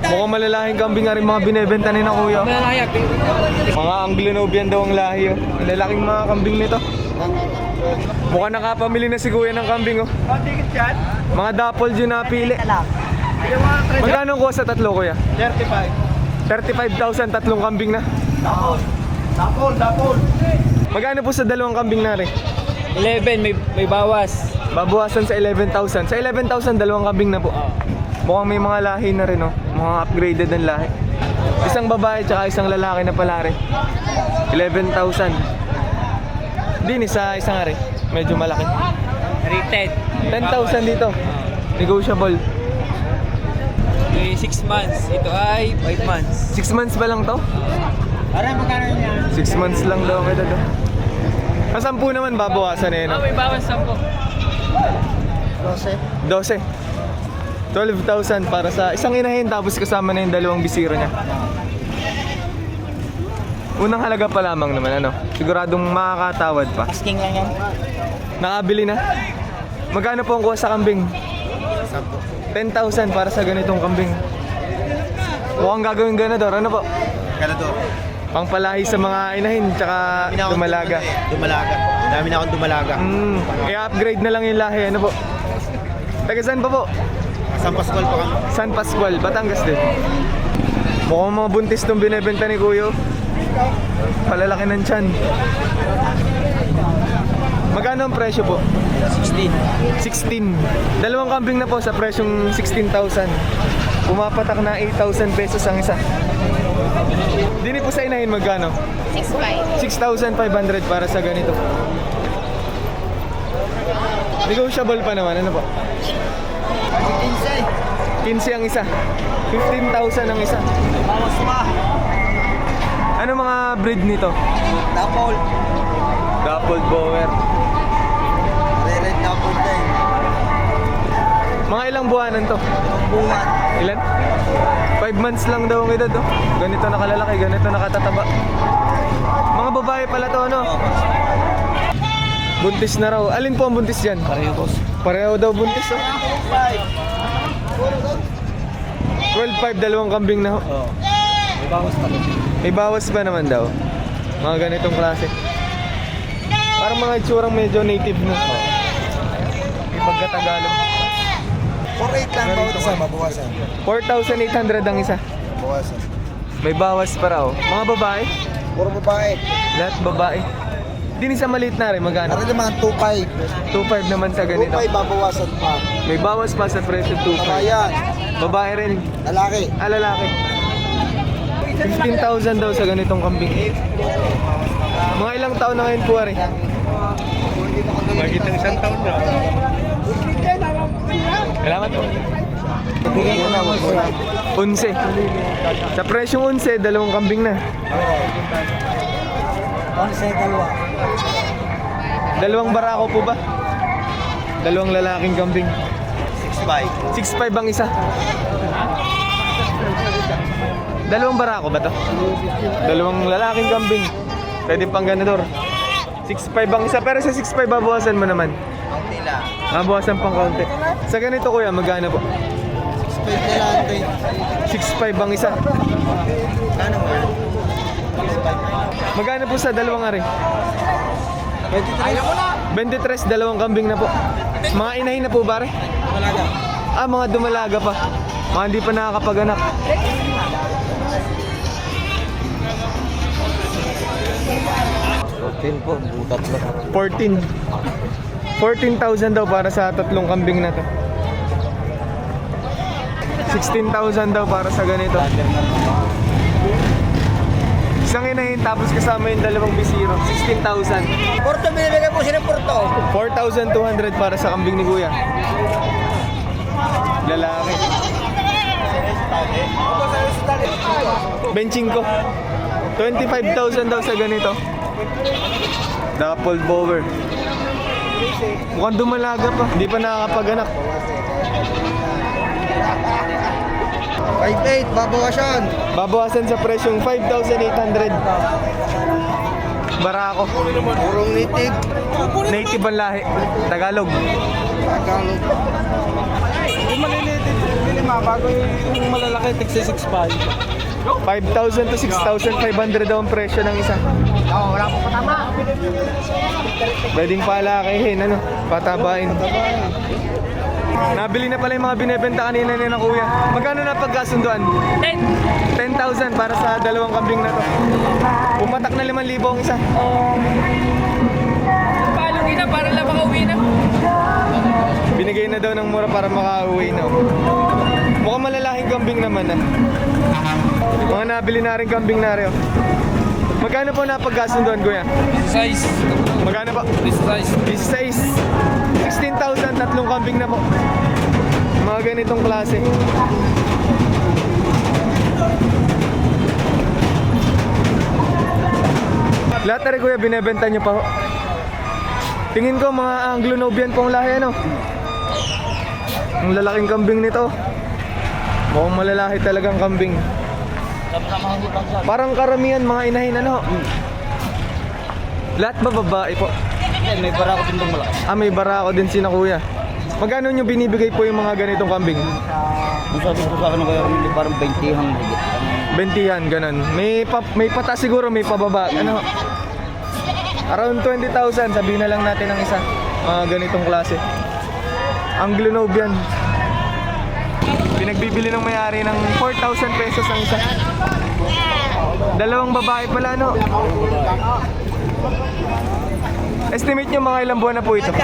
Mukhang malalaking kambing nga rin mga binebenta ni na kuya. Malalaki. Mga Anglo-Nubian daw ang lahi, oh. Malalaking mga kambing nito. Mukhang nakapamili na si kuya ng kambing, oh. Mga dapol dyan napili. Magkano ko sa tatlo, kuya? 35. 35,000, tatlong kambing na. Dapol. Magkano po sa dalawang kambing na rin? 11, may bawas. Babawasan sa 11,000. Sa 11,000, dalawang kambing na po. Mukhang may mga lahi na rin, oh. Mga upgraded ang lahi. Isang babae tsaka isang lalaki na pala rin. 11,000. Din isa nga rin. Medyo malaki. Rated. 10,000 dito. Negotiable. May 6 months. Ito ay 5 months. 6 months ba lang to? Para magkano niya? 6 months lang daw ito to. Ang 10 naman babawasan eh, no? May bawas 10. 12. 12,000 para sa isang inahin tapos kasama na yung dalawang bisiro niya. Unang halaga pa lamang naman, ano? Siguradong makakatawad pa. Asking lang yan. Nakabili na. Magkano po ang kuha sa kambing? 10,000 para sa ganitong kambing. Mukhang gagawin ganador, ano po? Ganador. Pangpalahi sa mga inahin, tsaka dumalaga. Dumalaga. Dami na akong dumalaga. I-upgrade na lang yung lahi, ano po? Taga saan pa po? San Pascual pa kami. San Pascual, Batangas din. Mukhang mga buntis tong binebenta ni Kuyo. Palalaki ng tiyan. Magkano ang presyo po? 16. Dalawang kambing na po sa presyong 16,000. Pumapatak na 8,000 pesos ang isa. Dini po sa inahin magkano? 6,500 para sa ganito. Negotiable pa naman, ano po? 15 ang isa. 15,000 ang isa. Bawas pa. Ano mga breed nito? Dapol. Dappled Boer. Red dapol din. Mga ilang buwanan to? Buwan. Ilan? 5 months lang daw ang edad, oh. Ganito nakalalaki, ganito nakatataba. Mga babae pala to, ano? Buntis na raw. Alin po ang buntis dyan? Pareho boss. Pareho daw buntis, oh. 12,500, dalawang kambing na, oh. Oo. May bawas pa din. May bawas pa naman daw. Mga ganitong klase. Parang mga itsurang medyo native na. May pagkatagalog. 4,800 lang bawat isa, mabawasan. 4,800 ang isa. Mabawasan. May bawas pa raw. Mga babae? Puro babae. Lahat babae. Din isa maliit na rin, magkano? Ano naman, 2,500. 2,500 naman sa ganito. 2,500 babawasan pa. May bawas pa sa presyo, 2,500. Ayan. Babae rin. Lalaki. Ah, lalaki. 15,000 daw sa ganitong kambing. Mga ilang taon na ngayon po, Ari? Magkita isang taon na. Salamat po. 11. Sa presyong 11, dalawang kambing na. Dalawang barako po ba? Dalawang lalaking kambing. 6,500. 6,500 ang isa. Dalawang barako ba to? Dalawang lalaking kambing. Pwede pang ganador. 6,500 ang isa. Pero sa 6,500 babawasan mo naman. Kaunti lang. Babawasan pang kaunti. Sa ganito kuya, magkano po? 6,500 na lang. 6,500 ang isa. Ano mo? Magkano po sa dalawang ari? 23, dalawang kambing na po. Mga inahin na po ba rin? Malaga. Ah, mga dumalaga pa. Mga hindi pa nakakapaganak. Po, butat lang. 14. 14,000 daw para sa tatlong kambing na to. 16,000 daw para sa ganito. Isang inahin tapos kasama yung dalawang bisiro. 16,000. Porto, binibigay po siya ng Porto. 4,200 para sa kambing ni kuya. Lalaki. Benching ko. 25,000 daw sa ganito. Dappled Boer. Mukhang dumalaga pa. Hindi pa nakakapaganap. 5,800, babawasan. Babawasan sa presyong 5,800. Barako. Purong native. Native ang lahi. Tagalog. Tagalog. Yung maliliit ito, bago yung malalaki, tigsa 6.5. 5,000 to 6,500 daw ang presyo ng isa. Oo, wala po patama. Pwedeng palakihin, ano, patabain. Nabili na pala yung mga binebenta kanina ni na kuya. Magkano na pagkasunduan? 10,000 para sa dalawang kambing na to. Pumatak na 5,000 ang isa. Palong ina, para lang makauwi na. Binigay na daw ng mura para makauwi na. Mukhang malalaking kambing naman ah. Mga nabili na rin kambing na rin. Magkano po napagkasunduan kuya? Size. Magkano po? This size. This size 16,000, tatlong kambing na po. Mga ganitong klase. Lahat na rin kuya, binebenta nyo pa ho. Tingin ko mga Anglo-Nubian pong lahi ano. Ang lalaking kambing nito. Mukhang malalaki talagang kambing. Parang karamihan mga inahin ano. Lahat ba babae po? May barako din itong malaki. Ah, may barako din si na kuya. Magkano nyo binibigay po yung mga ganitong kambing? Kung sabi ko sa akin ng kaya kami, parang 20 hang higit. Bentihan, ganun. May pata siguro, may pababa. Ano? Around 20,000, sabihin na lang natin ang isa. Mga ganitong klase. Anglo-Nubian. Pinagbibili ng may-ari ng 4,000 pesos ang isa. Dalawang babae pala, no? Estimate nyo mga ilang buwan na po ito? 4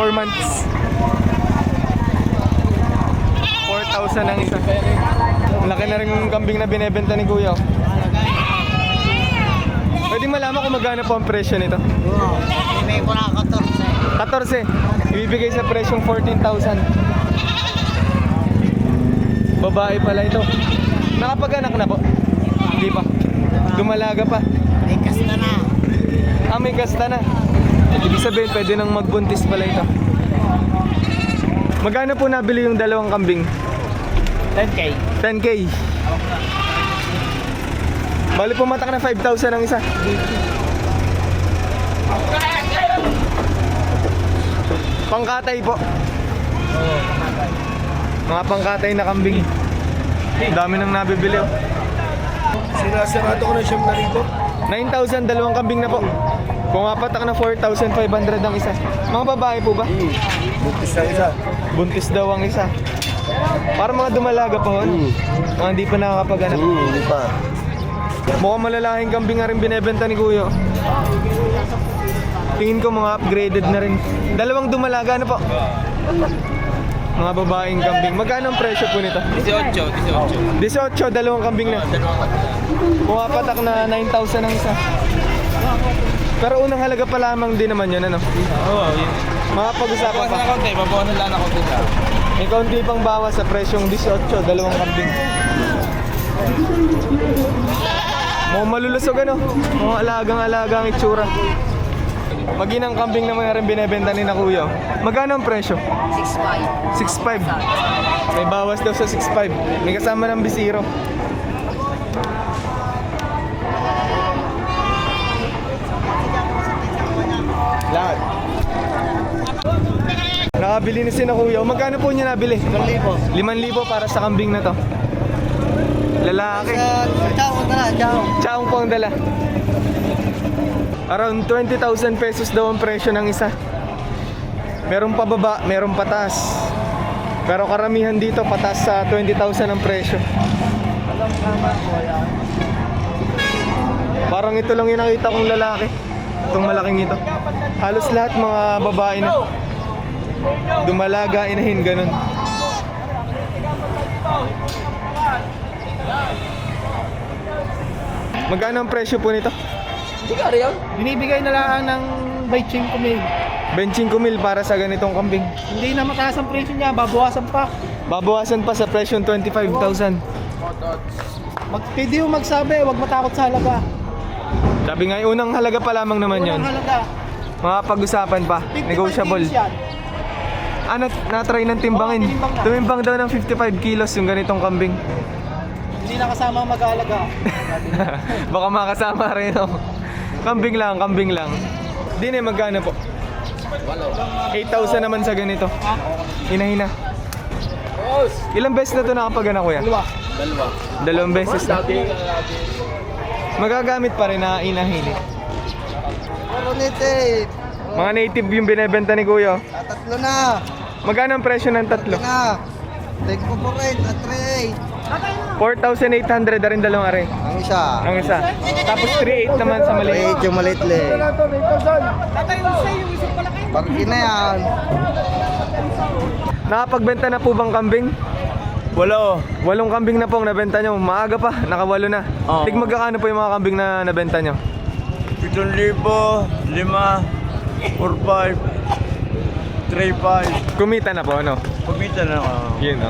months. 4,000 ang isa. Laki na rin yung kambing na binebenta ni kuya. Oh. Pwede malaman kung magkano po ang presyo nito? Oo. May wala 14. 14. Ibibigay sa presyong 14,000. Babae pala ito. Nakapag-anak na po? Hindi pa. Dumalaga pa. May kasta na. Ah, may kasta na. Ibig sabihin, pwede nang magbuntis pala ito. Magkano po nabili yung dalawang kambing? 10K. 10K. Bali pumatak na 5,000 ang isa. Pangkatay po. Mga pangkatay na kambing. Dami nang nabibili oh. Sinasarado ko na 9,000 dalawang kambing na po. Pumapatak na 4,500 ang isa. Mga babae po ba? Buntis na isa. Buntis daw ang isa. Para mga dumalaga pa hon. Mga hindi pa nakakapag-anak. Hindi pa. Mukhang malalaking kambing nga rin binebenta ni Kuya. Tingin ko mga upgraded na rin. Dalawang dumalaga na po. Mga babaeng kambing. Magkano ang presyo po nito? 18. 18, dalawang kambing na. Pumapatak na 9,000 ang isa. Pero unang halaga pa lamang din naman yun, ano? Oo, yun. Mga pag-usapan Babawasan pa. na konti, babawasan lang na konti sa. May kaunti pang bawas sa presyong 18, dalawang kambing. Mukhang malulusog ano? Mga alagang-alagang itsura. Maginang kambing na mga rin binebenta ni na Kuya. Magkano ang presyo? 6,500. 6,500. May bawas daw sa 6,500. May kasama ng bisiro. Lahat. Nakabili na si na Kuya. Magkano po niya nabili? 5,000. 5,000 para sa kambing na to. Lalaki. Ciao, tara, ciao. Chaong po ang dala. Around 20,000 pesos daw ang presyo ng isa. Merong pababa, merong patas. Pero karamihan dito patas sa 20,000 ang presyo. Parang ito lang yung nakita kong lalaki. Itong malaking ito. Halos lahat mga babae na. Dumalaga, inahin, ganun. Magkano ang presyo po nito? Binibigay na lang ng by 5,000. 25,000 para sa ganitong kambing. Hindi na mataas ang presyo niya, babawasan pa. Babawasan pa sa presyong 25,000. Pwede yung magsabi, huwag matakot sa halaga. Sabi nga, unang halaga pa lamang naman yon. Unang halaga. Mga pag-usapan pa, 55 negotiable. kilos yan. Ah, na-try ng timbangin. Oo, tinimbang na. Tumimbang daw ng 55 kilos yung ganitong kambing. Hindi nakasama ang mag-aalaga. Baka makasama rin oh. Kambing lang. Dini magkano po? 8,000 naman sa ganito. Hina-hina. Ilang beses na ito nakapagana kuya? Dalawang beses na. Magagamit pa rin na inahili. Mga native yung binebenta ni kuya. Tatlo na. Magkano ang presyo ng tatlo? Na. Take ko po rin. At 4,800 na rin dalawang are. Ang isa. Ang isa. Tapos 3,800 naman sa maliit. yung maliit lang. Parki na yan. Nakapagbenta na po bang kambing? Wala. 8 kambing na po ang nabenta nyo. Maaga pa, nakawalo na. Oo. Tig magkakano po yung mga kambing na nabenta nyo? 7,000, 5, 4,5, 3,5. Kumita na po, ano? Kumita na ako. Yun, no?